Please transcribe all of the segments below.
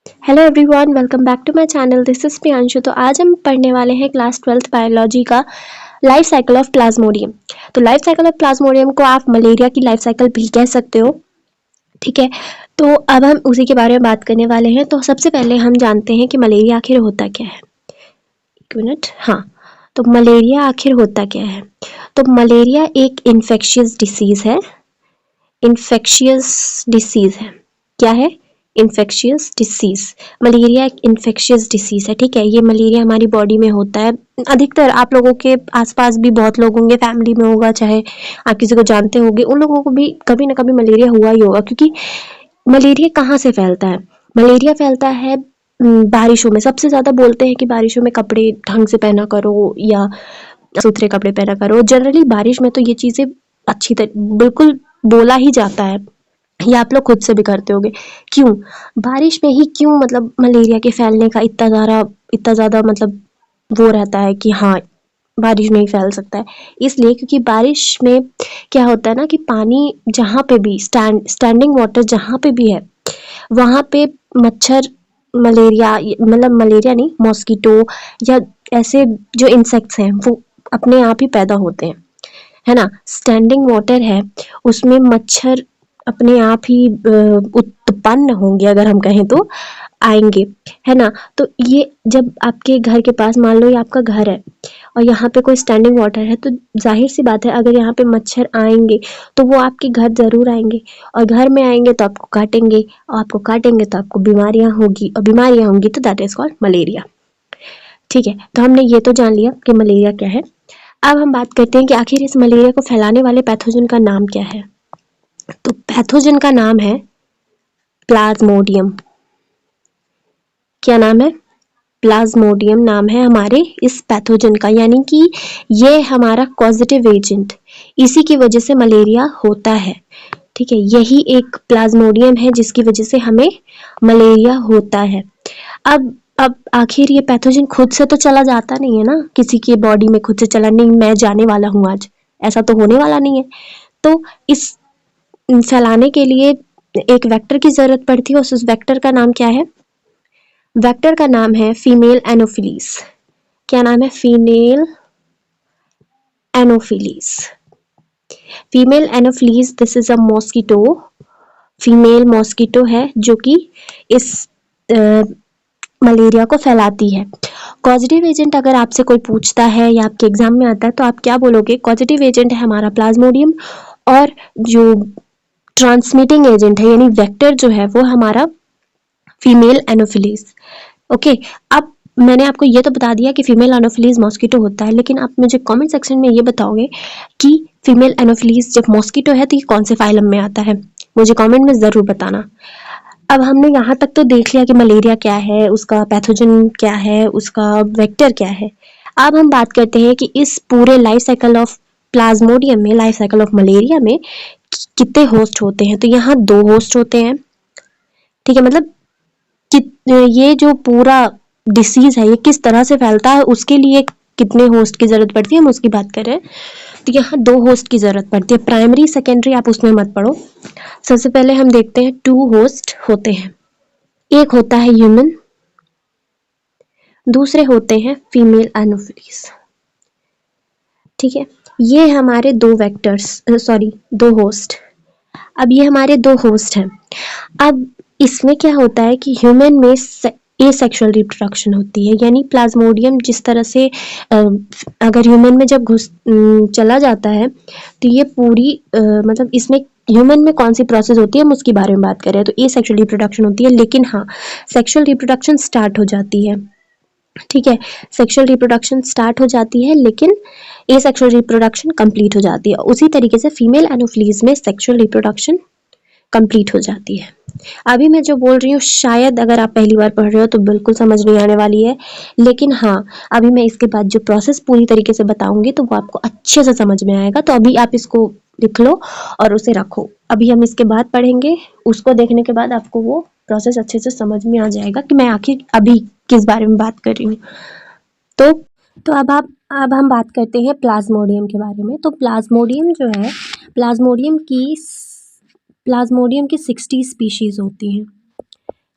Hello everyone, welcome back to my channel. This is Priyanshu. तो आज हम पढ़ने वाले हैं क्लास 12th बायोलॉजी का लाइफ साइकिल ऑफ प्लाज्मोडियम। तो लाइफ साइकिल ऑफ प्लाज्मोडियम को आप मलेरिया की लाइफ साइकिल भी कह सकते हो। ठीक है, तो अब हम उसी के बारे में बात करने वाले हैं। तो सबसे पहले हम जानते हैं कि मलेरिया आखिर होता क्या है। एक मिनट, हाँ। तो मलेरिया आखिर होता क्या है? तो मलेरिया एक इन्फेक्शियस डिसीज है। इन्फेक्शियस डिसीज है, क्या है? Infectious disease. मलेरिया एक इन्फेक्शियस डिसीज है। ठीक है, ये मलेरिया हमारी बॉडी में होता है। अधिकतर आप लोगों के आसपास भी बहुत लोग होंगे, फैमिली में होगा, चाहे आप किसी को जानते होंगे, उन लोगों को भी कभी ना कभी मलेरिया हुआ ही होगा। क्योंकि मलेरिया कहाँ से फैलता है? मलेरिया फैलता है बारिशों में। सबसे ज्यादा बोलते हैं कि बारिशों में कपड़े ढंग से पहना करो या सुथरे कपड़े पहना करो। जनरली बारिश में तो ये चीजें अच्छी तरह बिल्कुल बोला ही जाता है, या आप लोग खुद से भी करते होगे। क्यों बारिश में ही क्यों मतलब मलेरिया के फैलने का इतना ज़्यादा मतलब वो रहता है कि हाँ, बारिश में ही फैल सकता है। इसलिए क्योंकि बारिश में क्या होता है ना कि पानी जहाँ पे भी स्टैंडिंग वाटर जहाँ पे भी है, वहाँ पे मच्छर, मलेरिया मतलब मलेरिया नहीं, मॉस्किटो या ऐसे जो इंसेक्ट्स हैं वो अपने आप ही पैदा होते हैं, है ना। स्टैंडिंग वाटर है, उसमें मच्छर अपने आप ही उत्पन्न होंगे, अगर हम कहें तो आएंगे, है ना। तो ये जब आपके घर के पास, मान लो ये आपका घर है और यहाँ पे कोई स्टैंडिंग वाटर है, तो जाहिर सी बात है अगर यहाँ पे मच्छर आएंगे तो वो आपके घर जरूर आएंगे, और घर में आएंगे तो आपको काटेंगे, और आपको काटेंगे तो आपको बीमारियां होगी, और बीमारियां होंगी तो दैट इज कॉल्ड मलेरिया। ठीक है, तो हमने ये तो जान लिया कि मलेरिया क्या है। अब हम बात करते हैं कि आखिर इस मलेरिया को फैलाने वाले पैथोजन का नाम क्या है। तो पैथोजन का नाम है प्लाज्मोडियम। क्या नाम है? प्लाज्मोडियम नाम है हमारे इस पैथोजन का, यानी कि ये हमारा कॉजेटिव एजेंट, इसी की वजह से मलेरिया होता है। ठीक है, यही एक प्लाज्मोडियम है जिसकी वजह से हमें मलेरिया होता है। अब आखिर ये पैथोजन खुद से तो चला जाता नहीं है ना, किसी की बॉडी में खुद से चला नहीं, मैं जाने वाला हूँ आज, ऐसा तो होने वाला नहीं है। तो इस फैलाने के लिए एक वेक्टर की जरूरत पड़ती है, उस वेक्टर का नाम क्या है? वेक्टर का नाम है फीमेल एनोफिलीज। क्या नाम है? Female anopheles. Female anopheles, this is a mosquito, female mosquito है जो कि इस मलेरिया को फैलाती है। कॉजेटिव एजेंट अगर आपसे कोई पूछता है या आपके एग्जाम में आता है तो आप क्या बोलोगे? कॉजेटिव एजेंट है हमारा प्लाज्मोडियम, और जो ट्रांसमिटिंग एजेंट है यानी वेक्टर जो है वो हमारा फीमेल एनोफिलीज। ओके, अब मैंने आपको ये तो बता दिया कि फीमेल एनोफिलीज मॉस्किटो होता है, लेकिन आप मुझे कमेंट सेक्शन में ये बताओगे कि फीमेल एनोफिलीज जब मॉस्किटो है तो ये कौन से फाइलम में आता है? मुझे कमेंट में जरूर बताना। अब हमने यहाँ तक तो देख लिया कि मलेरिया क्या है, उसका पैथोजन क्या है, उसका वेक्टर क्या है। अब हम बात करते हैं कि इस पूरे लाइफ साइकिल ऑफ प्लाज्मोडियम में, लाइफ साइकिल ऑफ मलेरिया में कितने होस्ट होते हैं। तो यहाँ 2 होस्ट होते हैं। ठीक है, मतलब ये जो पूरा डिसीज है ये किस तरह से फैलता है उसके लिए कितने होस्ट की जरूरत पड़ती है, हम उसकी बात कर रहे हैं। तो यहाँ 2 होस्ट की जरूरत पड़ती है। प्राइमरी सेकेंडरी आप उसमें मत पढ़ो। सबसे पहले हम देखते हैं 2 होस्ट होते हैं। एक होता है ह्यूमन, दूसरे होते हैं फीमेल एनोफिलीज। ठीक है, ये हमारे 2 वेक्टर्स, सॉरी 2 होस्ट। अब ये हमारे 2 होस्ट हैं। अब इसमें क्या होता है कि ह्यूमन में एसेक्सुअल रिप्रोडक्शन होती है, यानी प्लाज्मोडियम जिस तरह से अगर ह्यूमन में जब चला जाता है तो ये पूरी मतलब इसमें ह्यूमन में कौन सी प्रोसेस होती है हम उसके बारे में बात कर रहे हैं। तो एसेक्सुअल रिप्रोडक्शन होती है, लेकिन हाँ, सेक्सुअल रिप्रोडक्शन स्टार्ट हो जाती है। ठीक है, सेक्सुअल रिप्रोडक्शन स्टार्ट हो जाती है, लेकिन एसेक्सुअल रिप्रोडक्शन कंप्लीट हो जाती है। उसी तरीके से फीमेल एनोफिलीज में सेक्सुअल रिप्रोडक्शन कंप्लीट हो जाती है। अभी मैं जो बोल रही हूँ शायद अगर आप पहली बार पढ़ रहे हो तो बिल्कुल समझ नहीं आने वाली है, लेकिन हाँ, अभी मैं इसके बाद जो प्रोसेस पूरी तरीके से बताऊंगी तो वो आपको अच्छे से समझ में आएगा। तो अभी आप इसको लिख लो और उसे रखो। अभी हम इसके बाद पढ़ेंगे, उसको देखने के बाद आपको वो प्रोसेस अच्छे से समझ में आ जाएगा कि मैं आखिर अभी किस बारे में बात कर रही हूँ। तो अब हम बात करते हैं प्लाज्मोडियम के बारे में। तो प्लाज्मोडियम जो है, प्लाज्मोडियम की 60 स्पीशीज होती हैं।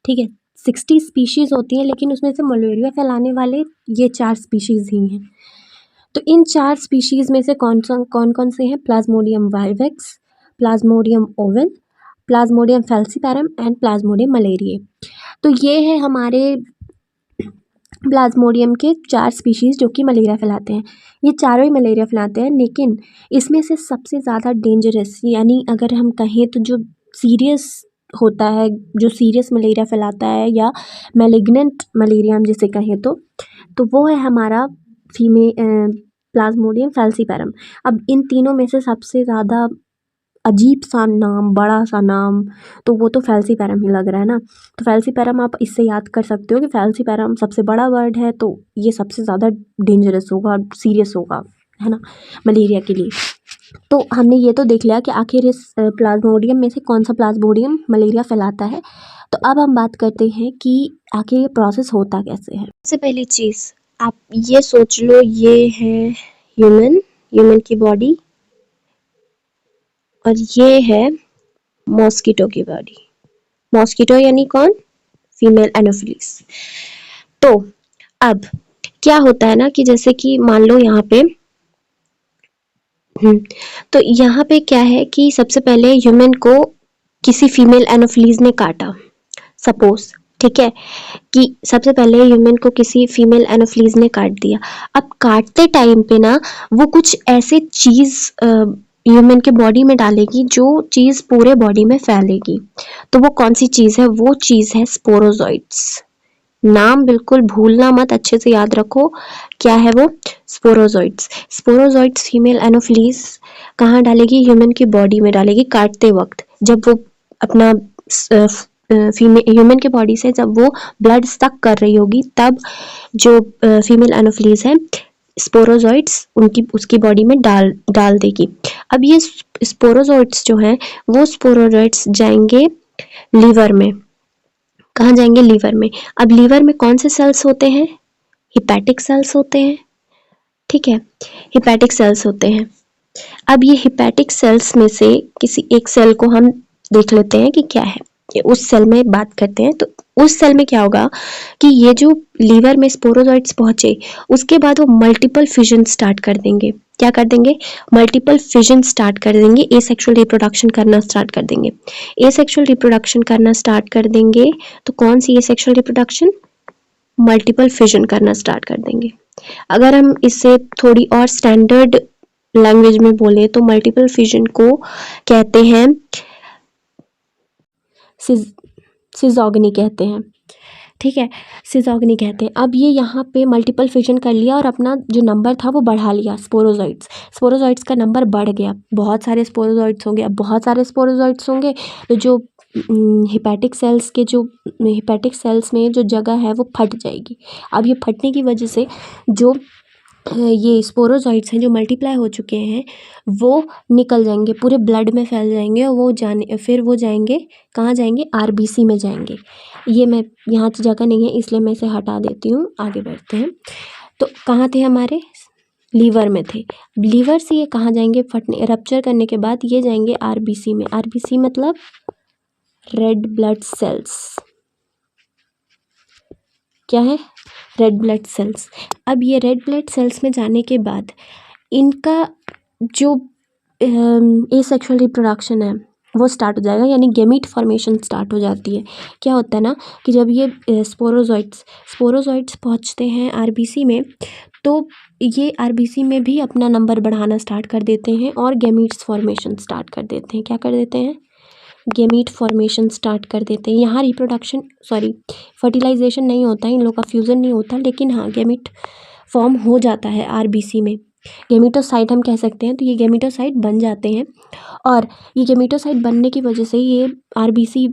ठीक है, 60 स्पीशीज़ होती हैं, लेकिन उसमें से मलेरिया फैलाने वाले ये 4 स्पीशीज़ ही हैं। तो इन 4 स्पीशीज़ में से कौन कौन से हैं? Plasmodium vivax, Plasmodium oven, Plasmodium falciparum and Plasmodium malariae. तो ये है हमारे प्लाज्मोडियम के 4 स्पीशीज़ जो कि मलेरिया फैलाते हैं। ये चारों ही मलेरिया फैलाते हैं, लेकिन इसमें से सबसे ज़्यादा डेंजरस, यानी अगर हम कहें तो जो सीरियस होता है, जो सीरियस मलेरिया फैलाता है या मैलिग्नेंट मलेरिया हम जिसे कहें तो वो है हमारा प्लाज्मोडियम फैल्सीपैरम। अब इन तीनों में से सबसे ज़्यादा अजीब सा नाम, बड़ा सा नाम, तो वो तो फैल्सीपैरम ही लग रहा है ना। तो फैल्सीपैरम आप इससे याद कर सकते हो कि फैल्सीपैरम सबसे बड़ा वर्ड है, तो ये सबसे ज़्यादा डेंजरस होगा, सीरियस होगा, है ना, मलेरिया के लिए। तो हमने ये तो देख लिया कि आखिर इस प्लाज्मोडियम में से कौन सा प्लाज्मोडियम मलेरिया फैलाता है। तो अब हम बात करते हैं कि आखिर ये प्रोसेस होता कैसे है। सबसे पहली चीज़ आप ये सोच लो, ये है ह्यूमन की बॉडी, और ये है मॉस्किटो की बॉडी। मॉस्किटो यानी कौन? Female anopheles. तो अब क्या होता है ना कि जैसे कि मान लो यहाँ पे तो यहाँ पे क्या है कि सबसे पहले ह्यूमन को किसी फीमेल एनोफिलीज ने काटा, सपोज, ठीक है, कि सबसे पहले ह्यूमन को किसी फीमेल एनोफिलीज ने काट दिया। अब काटते टाइम पे ना वो कुछ ऐसे चीज़ ह्यूमन के बॉडी में डालेगी जो चीज़ पूरे बॉडी में फैलेगी। तो वो कौन सी चीज़ है? वो चीज़ है स्पोरोजोइट्स। नाम बिल्कुल भूलना मत, अच्छे से याद रखो। क्या है वो? स्पोरोजोइट्स। स्पोरोजोइट्स फीमेल एनोफिलीज कहाँ डालेगी? ह्यूमन की बॉडी में डालेगी काटते वक्त। जब वो अपना फीमेल ह्यूमन के बॉडी से जब वो ब्लड सक कर रही होगी, तब जो फीमेल एनोफिलीज है स्पोरोजोइट्स उसकी बॉडी में डाल देगी। अब ये स्पोरोजोइट्स जो हैं वो स्पोरोजोइट्स जाएंगे लीवर में। कहाँ जाएंगे? लीवर में। अब लीवर में कौन से सेल्स होते हैं? हिपैटिक सेल्स होते हैं, ठीक है, हिपैटिक सेल्स होते हैं। अब ये हिपैटिक सेल्स में से किसी एक सेल को हम देख लेते हैं कि क्या है, उस सेल में बात करते हैं। तो उस सेल में क्या होगा कि ये जो लीवर में स्पोरोजोइट्स पहुंचे, उसके बाद वो मल्टीपल फिजन स्टार्ट कर देंगे। क्या कर देंगे? मल्टीपल फिजन स्टार्ट कर देंगे, एसेक्सुअल रिप्रोडक्शन करना स्टार्ट कर देंगे। एसेक्सुअल रिप्रोडक्शन करना स्टार्ट कर देंगे तो कौन सी एसेक्सुअल रिप्रोडक्शन? मल्टीपल फिजन करना स्टार्ट कर देंगे। अगर हम इसे थोड़ी और स्टैंडर्ड लैंग्वेज में बोले तो मल्टीपल फिजन को कहते हैं सिजोगनी कहते हैं, ठीक है, सिजोगनी कहते हैं। अब ये यहाँ पे मल्टीपल फिजन कर लिया और अपना जो नंबर था वो बढ़ा लिया, स्पोरोजोइट्स का नंबर बढ़ गया, बहुत सारे स्पोरोजोइट्स होंगे। अब बहुत सारे स्पोरोजोइट्स होंगे तो जो हिपैटिक सेल्स में जो जगह है वो फट जाएगी। अब ये फटने की वजह से जो ये स्पोरोजोइट्स हैं जो मल्टीप्लाई हो चुके हैं वो निकल जाएंगे, पूरे ब्लड में फैल जाएंगे, और फिर वो जाएंगे कहाँ जाएंगे? आरबीसी में जाएंगे। ये मैं यहाँ जगह नहीं है इसलिए मैं इसे हटा देती हूँ, आगे बढ़ते हैं। तो कहाँ थे हमारे? लीवर में थे। लीवर से ये कहाँ जाएंगे? फटने, रप्चर करने के बाद ये जाएंगे आरबीसी में। आरबीसी मतलब रेड ब्लड सेल्स। क्या है? Red blood cells. अब ये रेड ब्लड सेल्स में जाने के बाद इनका जो एसेक्सुअल रिप्रोडक्शन है वो स्टार्ट हो जाएगा, यानी गेमीट फॉर्मेशन स्टार्ट हो जाती है। क्या होता है ना कि जब ये स्पोरोजोइट्स पहुंचते हैं आरबीसी में, तो ये आरबीसी में भी अपना नंबर बढ़ाना स्टार्ट कर देते हैं और गेमीट्स फॉर्मेशन स्टार्ट कर देते हैं। क्या कर देते हैं? गेमीट फॉर्मेशन स्टार्ट कर देते हैं। यहाँ फर्टिलाइजेशन नहीं होता है, इन लोगों का फ्यूज़न नहीं होता, लेकिन हाँ गेमीट फॉर्म हो जाता है आरबीसी में। गेमीटोसाइट हम कह सकते हैं। तो ये गेमीटोसाइट बन जाते हैं और ये गेमीटोसाइट बनने की वजह से ये आरबीसी,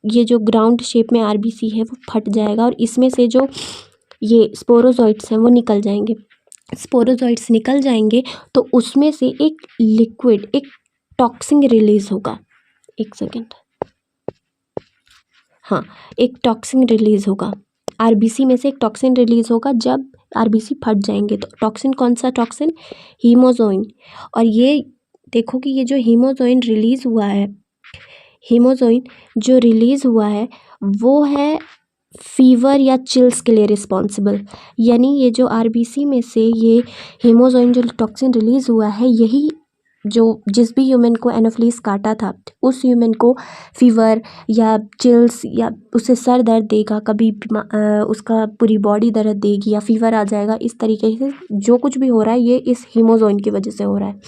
ये जो ग्राउंड शेप में आरबीसी है वो फट जाएगा और इसमें से जो ये स्पोरोजोइट्स हैं वो निकल जाएंगे। स्पोरोजोइट्स निकल जाएंगे तो उसमें से एक लिक्विड, एक टॉक्सिन रिलीज होगा। एक सेकेंड, हाँ, एक टॉक्सिन रिलीज होगा आरबीसी में से। एक टॉक्सिन रिलीज होगा जब आरबीसी फट जाएंगे। तो टॉक्सिन कौन सा टॉक्सिन? हीमोजोइन। और ये देखो कि ये जो हीमोजोइन जो रिलीज हुआ है वो है फीवर या चिल्स के लिए रिस्पॉन्सिबल। यानी ये जो आरबीसी में से ये हेमोजोइन जो टॉक्सिन रिलीज हुआ है, यही जो जिस भी ह्यूमन को एनोफिलीज काटा था उस ह्यूमन को फीवर या चिल्स या उससे सर दर्द देगा, कभी उसका पूरी बॉडी दर्द देगी या फीवर आ जाएगा। इस तरीके से जो कुछ भी हो रहा है ये इस हीमोजोइन की वजह से हो रहा है।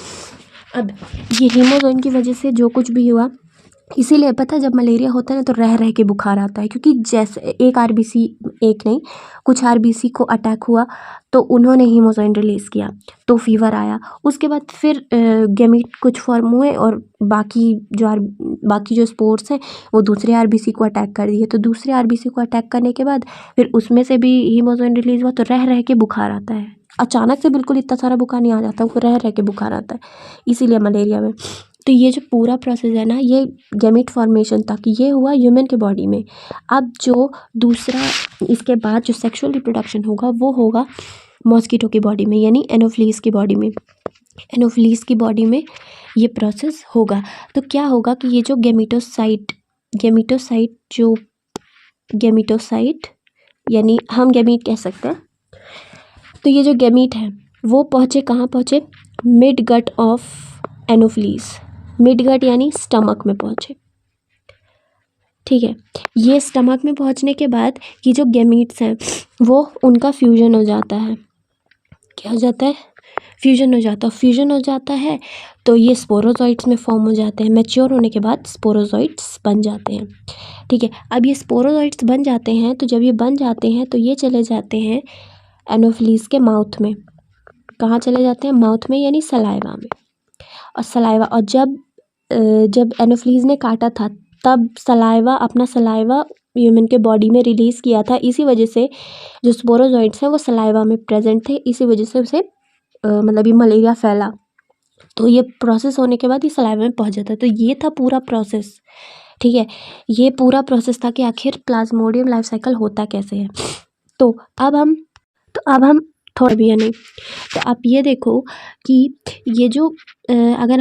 अब ये हीमोजोइन की वजह से जो कुछ भी हुआ, इसीलिए पता है जब मलेरिया होता है ना तो रह रह के बुखार आता है, क्योंकि जैसे एक आरबीसी, एक नहीं कुछ आरबीसी को अटैक हुआ तो उन्होंने हीमोजोइन रिलीज़ किया तो फीवर आया। उसके बाद फिर गैमीट कुछ फॉर्म हुए और बाकी जो स्पोर्स हैं वो दूसरे आरबीसी को अटैक कर दिए। तो दूसरे आरबीसी को अटैक करने के बाद फिर उसमें से भी हीमोजोइन रिलीज़ हुआ तो रह रह के बुखार आता है। अचानक से बिल्कुल इतना सारा बुखार नहीं आ जाता, वो रह रह के बुखार आता है, इसीलिए मलेरिया में। तो ये जो पूरा प्रोसेस है ना, ये गैमीट फॉर्मेशन तक ये हुआ ह्यूमन के बॉडी में। अब जो दूसरा इसके बाद जो सेक्सुअल रिप्रोडक्शन होगा वो होगा मॉस्किटो की बॉडी में, यानी एनोफिलीज की बॉडी में। एनोफिलीज की बॉडी में ये प्रोसेस होगा। तो क्या होगा कि ये जो गैमीटोसाइट यानी हम गैमीट कह सकते हैं। तो ये जो गैमीट है वो पहुँचे कहाँ पहुँचे, mid gut of anopheles. Mid gut यानी स्टमक में पहुँचे, ठीक है। ये स्टमक में पहुँचने के बाद ये जो गैमीट्स हैं वो उनका फ्यूजन हो जाता है। क्या हो जाता है? फ्यूजन हो जाता है तो ये स्पोरोजॉइट्स में फॉर्म हो जाते हैं। मैच्योर होने के बाद स्पोरोजॉइट्स बन जाते हैं, ठीक है। अब ये स्पोरोजॉइट्स बन जाते हैं तो जब ये बन जाते हैं तो ये चले जाते हैं एनोफिलीज के माउथ में। कहाँ चले जाते हैं? माउथ में, यानी सलाइवा में। और सलाइवा, और जब एनोफिलीज ने काटा था तब अपना सलाइवा ह्यूमन के बॉडी में रिलीज़ किया था। इसी वजह से जो स्पोरोजॉइट्स हैं वो सलाइवा में प्रेजेंट थे, इसी वजह से उसे मतलब ये मलेरिया फैला। तो ये प्रोसेस होने के बाद ये सलाइवा में पहुंच जाता है। तो ये था पूरा प्रोसेस, ठीक है। ये पूरा प्रोसेस था कि आखिर प्लाज्मोडियम लाइफ साइकिल होता कैसे है। तो अब हम थोड़ा भी नहीं, तो आप ये देखो कि ये जो अगर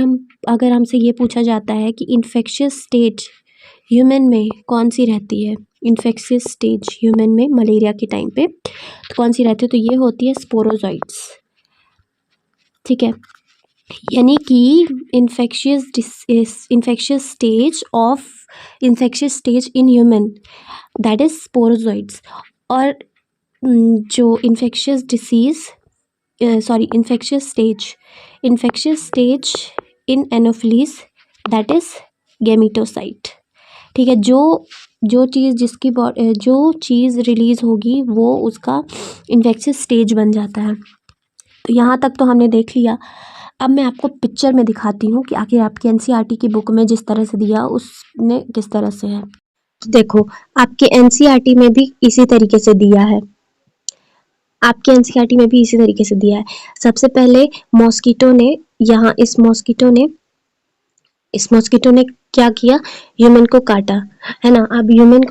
हमसे ये पूछा जाता है कि इन्फेक्शियस स्टेज ह्यूमन में कौन सी रहती है, इन्फेक्शियस स्टेज ह्यूमन में मलेरिया के टाइम पे तो कौन सी रहती है, तो ये होती है स्पोरोजॉइट्स, ठीक है। यानी कि infectious stage in human that is sporozoites. और जो infectious stage in Anopheles that is gametocyte, ठीक है। जो चीज़ रिलीज़ होगी वो उसका इन्फेक्शियस स्टेज बन जाता है। तो यहाँ तक तो हमने देख लिया। अब मैं आपको पिक्चर में दिखाती हूँ कि आखिर आपकी एनसीईआरटी की बुक में जिस तरह से दिया उसने किस तरह से है। देखो, आपके एनसीईआरटी में भी इसी तरीके से दिया है। सबसे पहले इस मॉस्किटो ने क्या किया, ह्यूमन को काटा, है ना। अब ह्यूमन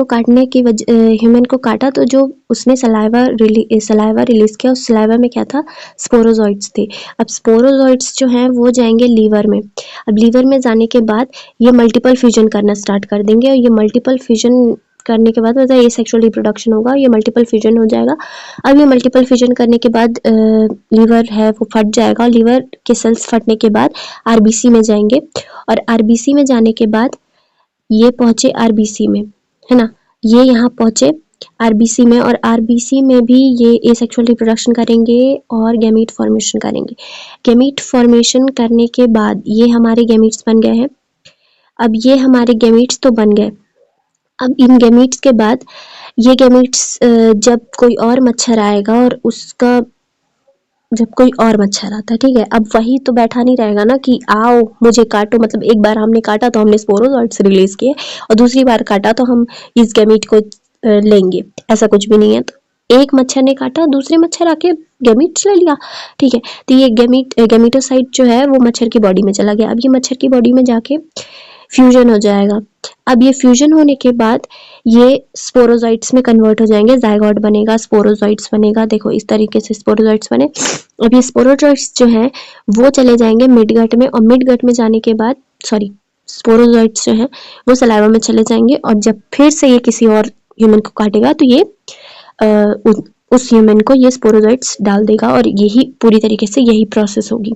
को काटा तो जो उसने सलाइवा रिलीज किया, उस सलाइवा में क्या था, स्पोरोजॉइट्स थे। अब स्पोरोजॉइट्स जो हैं वो जाएंगे लीवर में। अब लीवर में जाने के बाद ये मल्टीपल फ्यूजन करना स्टार्ट कर देंगे और ये मल्टीपल फ्यूजन करने के बाद मतलब ये सेक्सुअल रिप्रोडक्शन होगा, ये मल्टीपल फ्यूजन हो जाएगा। अब ये मल्टीपल फ्यूजन करने के बाद लीवर है वो फट जाएगा। लीवर के सेल्स फटने के बाद आरबीसी में जाएंगे और आरबीसी में जाने के बाद ये पहुंचे आरबीसी में, है ना। ये यहाँ पहुंचे आरबीसी में और आरबीसी में भी ये सेक्सुअल रिप्रोडक्शन करेंगे और गैमीट फॉर्मेशन करेंगे। गैमीट फॉर्मेशन करने के बाद ये हमारे गैमीट्स बन गए हैं। अब ये हमारे गैमीट्स तो बन गए। अब इन गैमीट्स के बाद ये गैमीट्स जब कोई और मच्छर आएगा और जब कोई और मच्छर आता है, ठीक है। अब वही तो बैठा नहीं रहेगा ना कि आओ मुझे काटो, मतलब एक बार हमने काटा तो हमने स्पोरोजॉइट्स रिलीज किए और दूसरी बार काटा तो हम इस गैमीट को लेंगे, ऐसा कुछ भी नहीं है। तो एक मच्छर ने काटा, दूसरे मच्छर आके गैमीट्स ले लिया, ठीक है। तो ये गैमीटोसाइट जो है वो मच्छर की बॉडी में चला गया। अब ये मच्छर की बॉडी में जाके फ्यूजन हो जाएगा। अब ये फ्यूजन होने के बाद ये स्पोरोजॉइट्स में कन्वर्ट हो जाएंगे, जाइगोट बनेगा, स्पोरोजॉइट्स बनेगा। देखो इस तरीके से स्पोरोजॉइट्स बने। अब ये स्पोरोजॉइट्स जो हैं वो चले जाएंगे मिडगट में और मिडगट में जाने के बाद स्पोरोजॉइट्स जो हैं वो सलाइवा में चले जाएंगे और जब फिर से ये किसी और ह्यूमन को काटेगा तो ये उस ह्यूमन को ये स्पोरोजोइट्स डाल देगा और यही पूरी तरीके से यही प्रोसेस होगी।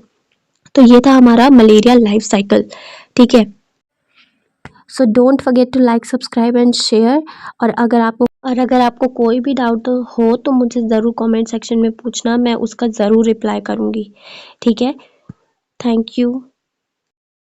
तो ये था हमारा मलेरिया लाइफ साइकिल, ठीक है। So don't forget to like, subscribe and share. और अगर आपको कोई भी डाउट हो तो मुझे ज़रूर कमेंट सेक्शन में पूछना, मैं उसका ज़रूर रिप्लाई करूँगी, ठीक है। Thank you.